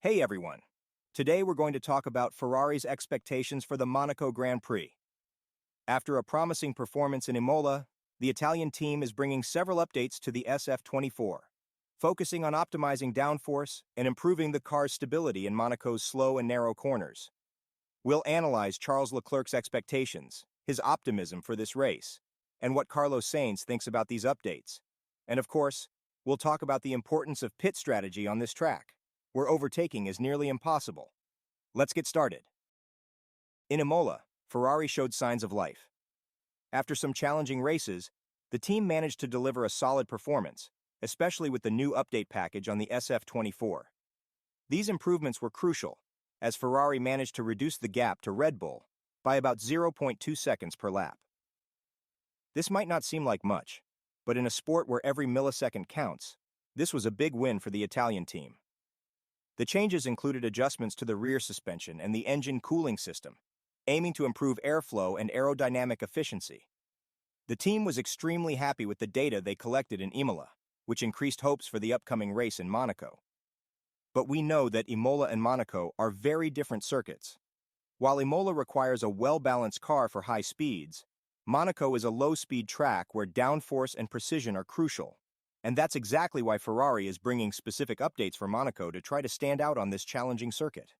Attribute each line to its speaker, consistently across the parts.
Speaker 1: Hey everyone! Today we're going to talk about Ferrari's expectations for the Monaco Grand Prix. After a promising performance in Imola, the Italian team is bringing several updates to the SF24, focusing on optimizing downforce and improving the car's stability in Monaco's slow and narrow corners. We'll analyze Charles Leclerc's expectations, his optimism for this race, and what Carlos Sainz thinks about these updates. And of course, we'll talk about the importance of pit strategy on this track, where overtaking is nearly impossible. Let's get started. In Imola, Ferrari showed signs of life. After some challenging races, the team managed to deliver a solid performance, especially with the new update package on the SF24. These improvements were crucial, as Ferrari managed to reduce the gap to Red Bull by about 0.2 seconds per lap. This might not seem like much, but in a sport where every millisecond counts, this was a big win for the Italian team. The changes included adjustments to the rear suspension and the engine cooling system, aiming to improve airflow and aerodynamic efficiency. The team was extremely happy with the data they collected in Imola, which increased hopes for the upcoming race in Monaco. But we know that Imola and Monaco are very different circuits. While Imola requires a well-balanced car for high speeds, Monaco is a low-speed track where downforce and precision are crucial. And that's exactly why Ferrari is bringing specific updates for Monaco to try to stand out on this challenging circuit.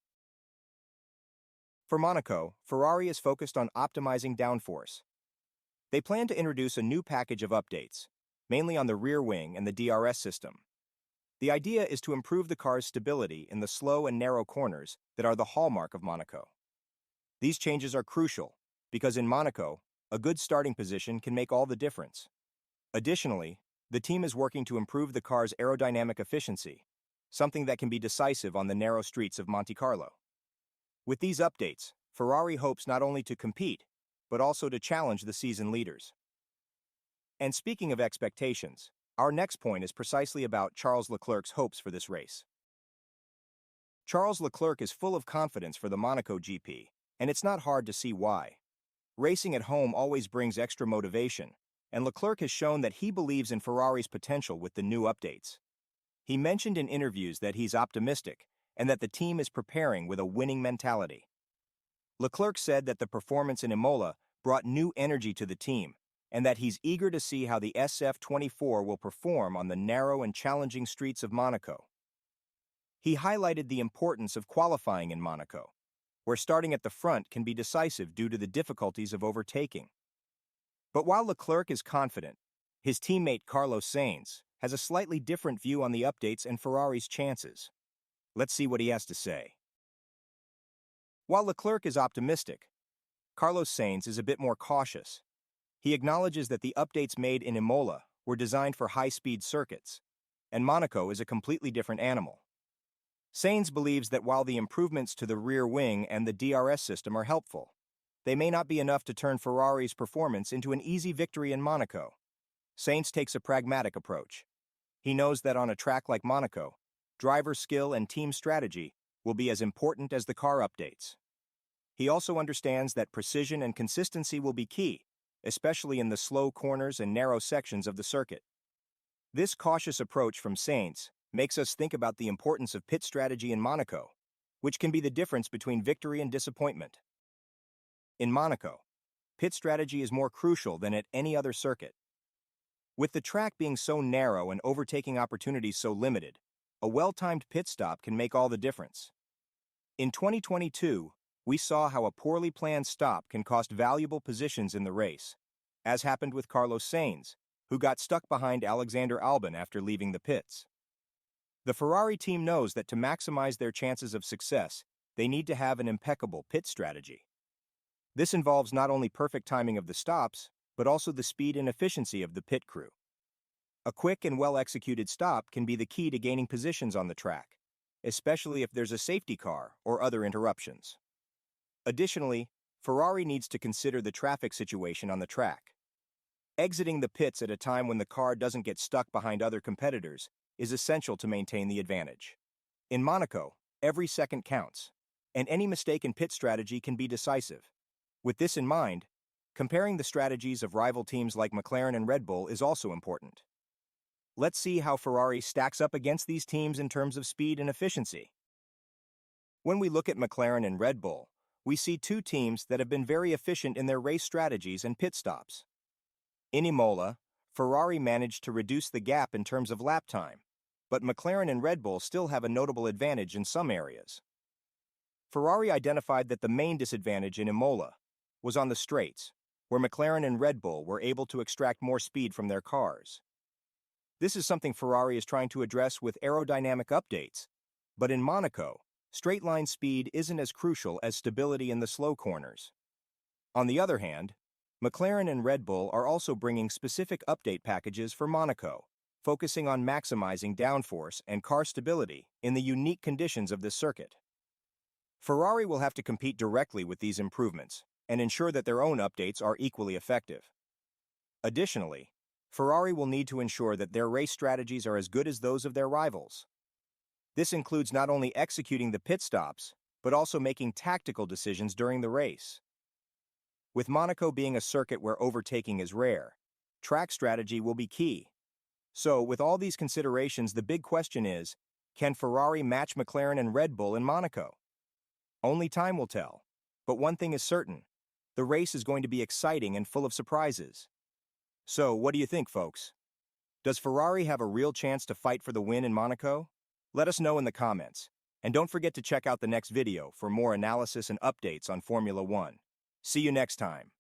Speaker 1: For Monaco, Ferrari is focused on optimizing downforce. They plan to introduce a new package of updates, mainly on the rear wing and the DRS system. The idea is to improve the car's stability in the slow and narrow corners that are the hallmark of Monaco. These changes are crucial, because in Monaco, a good starting position can make all the difference. Additionally, the team is working to improve the car's aerodynamic efficiency, something that can be decisive on the narrow streets of Monte Carlo. With these updates, Ferrari hopes not only to compete, but also to challenge the season leaders. And speaking of expectations, our next point is precisely about Charles Leclerc's hopes for this race. Charles Leclerc is full of confidence for the Monaco GP, and it's not hard to see why. Racing at home always brings extra motivation, and Leclerc has shown that he believes in Ferrari's potential with the new updates. He mentioned in interviews that he's optimistic and that the team is preparing with a winning mentality. Leclerc said that the performance in Imola brought new energy to the team and that he's eager to see how the SF24 will perform on the narrow and challenging streets of Monaco. He highlighted the importance of qualifying in Monaco, where starting at the front can be decisive due to the difficulties of overtaking. But while Leclerc is confident, his teammate Carlos Sainz has a slightly different view on the updates and Ferrari's chances. Let's see what he has to say. While Leclerc is optimistic, Carlos Sainz is a bit more cautious. He acknowledges that the updates made in Imola were designed for high-speed circuits, and Monaco is a completely different animal. Sainz believes that while the improvements to the rear wing and the DRS system are helpful, they may not be enough to turn Ferrari's performance into an easy victory in Monaco. Sainz takes a pragmatic approach. He knows that on a track like Monaco, driver skill and team strategy will be as important as the car updates. He also understands that precision and consistency will be key, especially in the slow corners and narrow sections of the circuit. This cautious approach from Sainz makes us think about the importance of pit strategy in Monaco, which can be the difference between victory and disappointment. In Monaco, pit strategy is more crucial than at any other circuit. With the track being so narrow and overtaking opportunities so limited, a well-timed pit stop can make all the difference. In 2022, we saw how a poorly planned stop can cost valuable positions in the race, as happened with Carlos Sainz, who got stuck behind Alexander Albon after leaving the pits. The Ferrari team knows that to maximize their chances of success, they need to have an impeccable pit strategy. This involves not only perfect timing of the stops, but also the speed and efficiency of the pit crew. A quick and well-executed stop can be the key to gaining positions on the track, especially if there's a safety car or other interruptions. Additionally, Ferrari needs to consider the traffic situation on the track. Exiting the pits at a time when the car doesn't get stuck behind other competitors is essential to maintain the advantage. In Monaco, every second counts, and any mistake in pit strategy can be decisive. With this in mind, comparing the strategies of rival teams like McLaren and Red Bull is also important. Let's see how Ferrari stacks up against these teams in terms of speed and efficiency. When we look at McLaren and Red Bull, we see two teams that have been very efficient in their race strategies and pit stops. In Imola, Ferrari managed to reduce the gap in terms of lap time, but McLaren and Red Bull still have a notable advantage in some areas. Ferrari identified that the main disadvantage in Imola was on the straights, where McLaren and Red Bull were able to extract more speed from their cars. This is something Ferrari is trying to address with aerodynamic updates, but in Monaco, straight-line speed isn't as crucial as stability in the slow corners. On the other hand, McLaren and Red Bull are also bringing specific update packages for Monaco, focusing on maximizing downforce and car stability in the unique conditions of this circuit. Ferrari will have to compete directly with these improvements and ensure that their own updates are equally effective. Additionally, Ferrari will need to ensure that their race strategies are as good as those of their rivals. This includes not only executing the pit stops, but also making tactical decisions during the race. With Monaco being a circuit where overtaking is rare, track strategy will be key. So, with all these considerations, the big question is, can Ferrari match McLaren and Red Bull in Monaco? Only time will tell. But one thing is certain, the race is going to be exciting and full of surprises. So, what do you think, folks? Does Ferrari have a real chance to fight for the win in Monaco? Let us know in the comments. And don't forget to check out the next video for more analysis and updates on Formula One. See you next time.